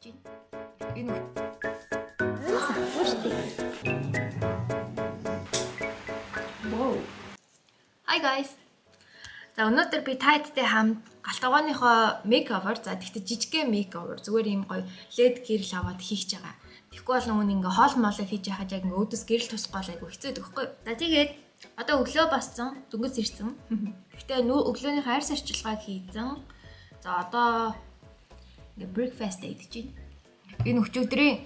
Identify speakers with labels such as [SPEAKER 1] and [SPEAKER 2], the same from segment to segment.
[SPEAKER 1] Энэ санахгүй шүү дээ. Wow. Hi guys. За өнөөдөр би та хэдтэй хамт галтгооныхоо мейковер, за тэгтээ жижигхэн мейковер зүгээр юм гоё LED гэрэл аваад хийх гэж байгаа. Тэгэхгүй бол нөгөө ингээ хоол моолоо хийж яхаж яг ингээ өөдөөс гэрэл тусахгүй айгу хэцүү гэхгүй. За тэгээд одоо өглөө бассан, дөнгөж ирсэн. Гэхдээ өглөөний хайр сарчилгааг хийсэн. За одоо ингээ breakfast идэж байна. Энэ өчигдрийн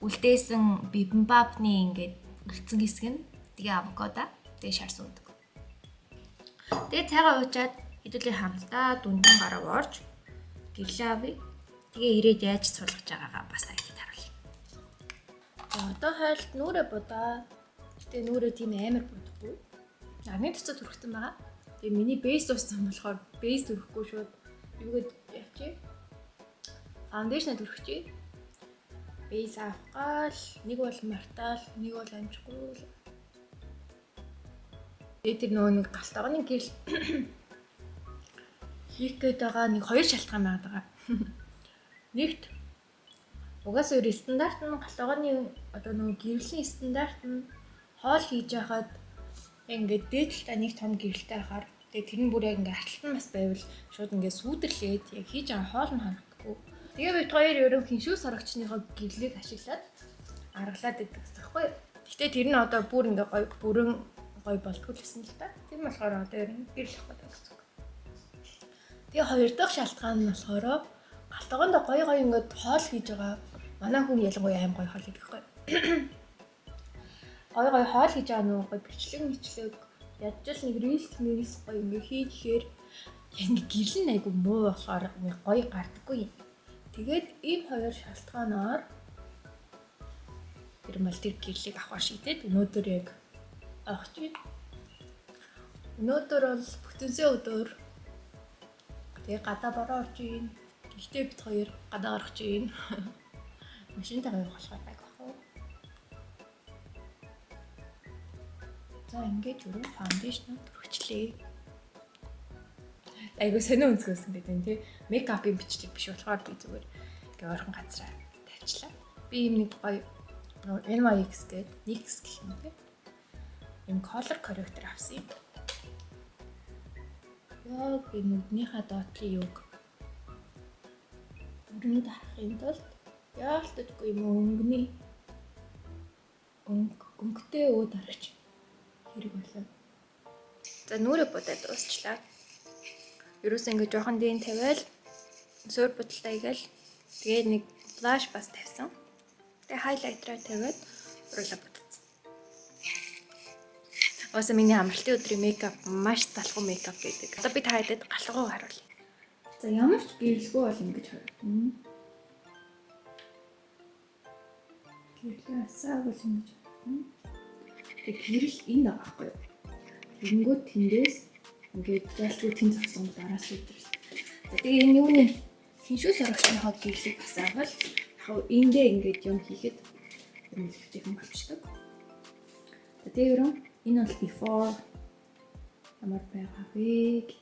[SPEAKER 1] үлдээсэн бибимбапны ингээд үлдсэн хэсэг нь тэгээ авокадо, тэгээ шар суудаг. Тэгээ цайгаа уучаад хэдүүлээ хамтдаа дүндэн гараа орж гэрлээ авъя. Тэгээ ирээд яаж суулгаж байгаагаа бас айдад харуулъя. За одоо хайлт нүрэ будаа. Гэтэ нүрэ тийм амар будахгүй. Нарны төцөд хүрхтэн байгаа. Тэгээ миний бейс дууссан болохоор бейс хүрхгүй шууд юугээд яачих. Фаундейшн хүрхчихье. Бейс авахгаал нэг бол мартаал, нэг бол амжихгүй. Тэр нөгөө нэг галтгооны гэрэл хийх гээд байгаа нэг хоёр шалтгаан байгаа. Нэгт угаасаа өөр стандарт нь галтгооны одоо нөгөө гэрлийн стандарт нь хоол хийж яхад ингээд дээдлээ нэг том гэрэлтэй ахаар тэгээ тэр нь бүр яг ингээд арталтан бас байвал шууд ингээд сүйдэрлээд яг хийж байгаа хоол нь харагдахгүй. Тэгээ бид хоёр ерөн хиншүү сарагчныхоо гэрлийг ашиглаад аргалаад идэх гэсэхгүй. Гэхдээ тэр нь одоо бүр ингээд гоё бүрэн гоё болтгоо л гэсэн л та. Тийм болохоор одоо ер нь гэрэл авах гэсэн. Тэгээ хоёр дахь шалтгаан нь болохоор галтгоонд гоё ингээд хоол хийж байгаа. Манай хүн ялангуяа аим гоё хоол хийдэг байхгүй. Гоё хоол хийж байгаа нөгөө гоё бичлэг ядчил нэг рилс гоё ингээд хийхээр ингээд гэрэл нь айгу муу болохоор гоё гардаггүй. Тэгээд ийм хоёр шалтгаанаар тэр гэрлийг авах шийдээд өнөөдөр яг авах чинь. Өнөөдөр бол бүтэнсээ өдөр. Тэгээ гадаа бороо орж ийн. Гэхдээ бид хоёр гадаа гарах чинь. Машинтайгаа явах болохоор байг бахав. За ингээд өрөө фаундейшн төрөчлээ. Айгу сонио өнцгөөсөн гэдэг нь тий. Мейкапын бичлэг биш болохоор би зүгээр ингээ ойрхон газараа тавьчлаа. Би юм нэг гоё NYX гэдэг NYX гэх юм тий. Им color corrector авсан юм. Яг энэ нүднийхээ доотлын юг өрөнд харахын тулд яалтдаггүй юм өнгөтэй өөд харагч хэрэг болоо. За нүрэ бодоод дуусчлаа. Ерөөсөө ингэ жоохон дийн тавиал зөөр бодлоо игээл тэгээ нэг флаш бас тавьсан. Тэгээ хайлайтераа тавиад уруулаа бодсон. Өөсөө миний амралтын өдрийн мейкап маш залхуу мейкап байдаг. Одоо би та хэдэд галгуу харуулъя. За ямар ч гэрэлгүй бол ингэж харагдана. Гэрлээ асаа бол ингэж харагдана. Тэгээ гэрэл энд байгаа байхгүй юу? Тэгэнгүүт тэндээс ингээд ялчгүй тэн зогсон дараас өдрөл. За тэгээ энэ юуны хиншүү сарагчныхоо гэрлийг бас авал яг эндээ ингээд юм хийхэд нэлээдтэй юм болчихдог. За тэгээ ерөн энэ бол before ямар байгаа вэ гэдэг.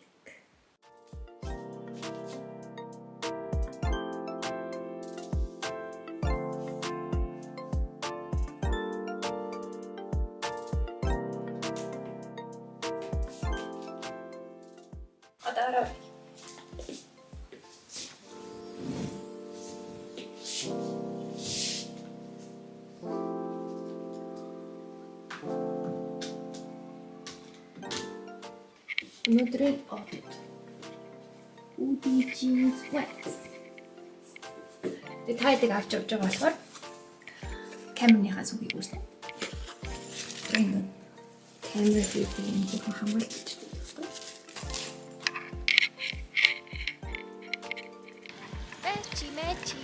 [SPEAKER 1] Одоо өнөөдрийн audit UDG Wax. Тэгээ та хэдэг авч явж байгаа болохоор камерныхаа сүгийг үүснэ. Энэ камер хийх юм жоохон хамгаалж байна. Мэчи.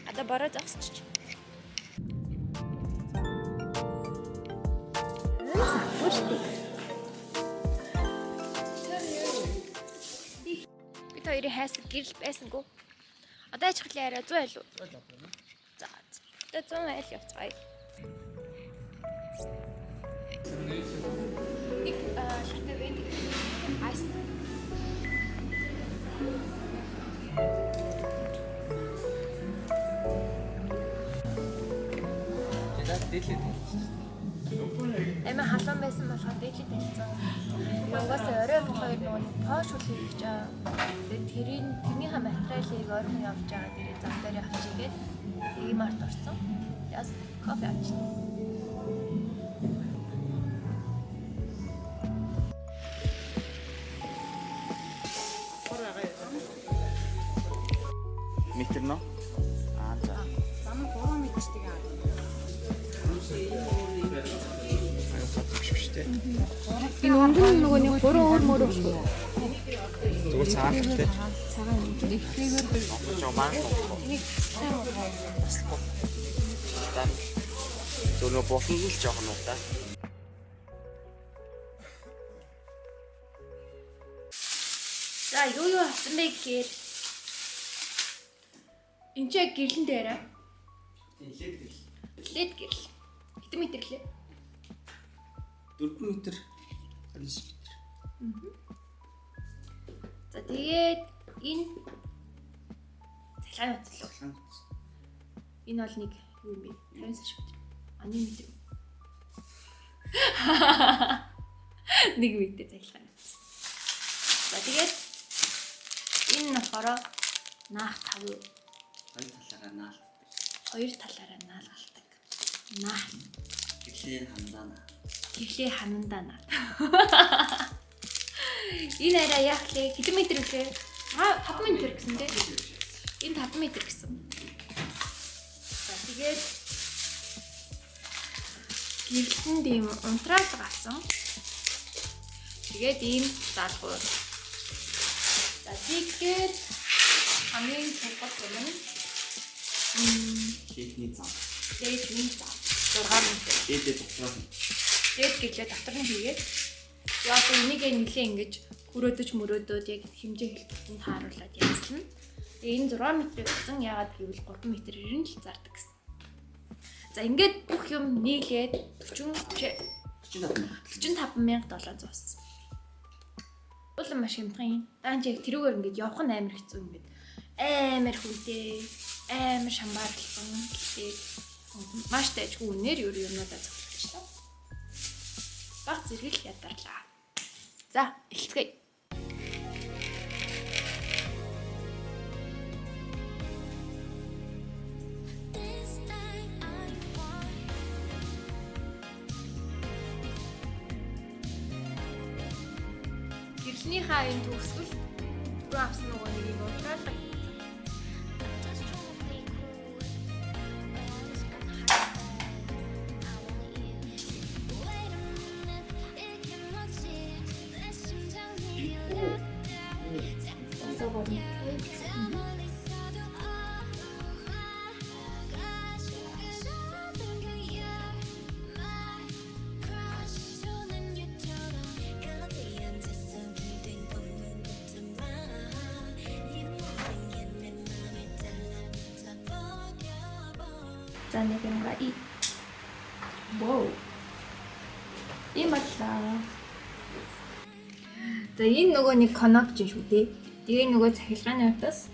[SPEAKER 1] Ада бараа зогсчих. Бид хоёрын хайсаг гэрэл байсангүй. Одоо ажиглаа яриа 100 айл уу? 100 л байна. За. Одоо 100 айл явцгаая. Нэг шатны вент айс.
[SPEAKER 2] дээлээд.
[SPEAKER 1] Эмээ халуун байсан болохоор дээлээд хэлсэн. Угаасаа орой хоёр нөгөө пош үл хийж байгаа. Тэгээд тэрнийхээ материалыг орхон явж байгаа дээрээ зам дээр авчигээд иймарт орсон. Яс кофе авчихсан.
[SPEAKER 2] Метр нөө? За.
[SPEAKER 3] Зам 3 метртэй аа.
[SPEAKER 1] Энэ өнгөн нөгөө нэг 3 өөр мөр
[SPEAKER 2] Зүгээр цагаан хэрэгтэй.
[SPEAKER 1] цагаан юм.
[SPEAKER 2] Жомаа. Зөвнө босон л жоохон уу та.
[SPEAKER 1] За юу авсан бэ гэхээр энэ ч гэрлэн дээр лед гэрл. Хэдэн метр лээ?
[SPEAKER 2] 4 метр. 9 метр.
[SPEAKER 1] За тэгээд энэ цахилгаан утас л. Энэ бол нэг юу юм бэ? 50 см. 1 метр. 1 метр цахилгаан утас. За тэгээд энэ болохоор наах 5. Хоёр талаараа наалгалдаг. Наах. Тэглээ ханандаа наа. Энэ арай яг л хэдэн метр вэ? 5 метр гэсэн дээ. Энэ 5 метр гэсэн. За тэгээд гэрэлтэнд ийм унтраал гавсан. Тэгээд ийм залгуур. За тэгээд хамгийн чухал юм
[SPEAKER 2] Хийхний зам.
[SPEAKER 1] дээдний зам 6 метр.
[SPEAKER 2] Дээдээ дотроо.
[SPEAKER 1] Дээд гэглээ дотор нь хийгээд яа одоо энийг нэлээ ингэж мөрөөдөд яг хэмжээ хэлбэрт тааруулаад яаслна. Тэгээ энэ 6 метр гэсэн яагаад гэвэл 3 метрээр нь л зардаг гэсэн. За ингээд бүх юм нийлээд 45700. Бол маш хямдхан. Даанч яг тэрүүгээр ингээд явах нь амар хэцүү ингээд амар хүнтэй амар шамбаарлсан гэхдээ маш тайжгүй үнээр юмнуудаа зөвлөж та. Баг зэрэг ядарлаа. За, эхэлцгээе. Гэрэлнийхаа энэ төгсгөл рүү авсан нөгөө нэг юм уутралаа. За нэг юм га и. Воу. Иматлаа. За энэ нөгөө нэг коннект шүү дээ. Тэгээ нөгөө цахилгааны утас.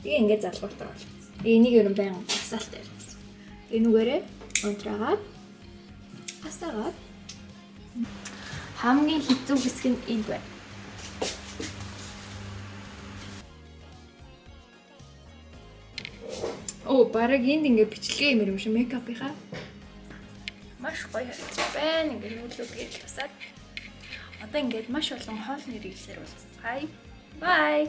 [SPEAKER 1] Тэгээ ингээд залгууртай болчихсон. Энийг ер нь баян асаалтай байсан. Тэгээ нүгээрээ унтраагаад асаагаад хамгийн хэцүү хэсэг нь энд байна. Оо, бараг энд ингээд бичлэгээ юм шиг мейкапынхаа. Маш гоё байна. Ингээд нүүлүүдгээд тусаад. Одоо ингээд маш олон хоол нэр хэлсээр уулзцгаая. Bye.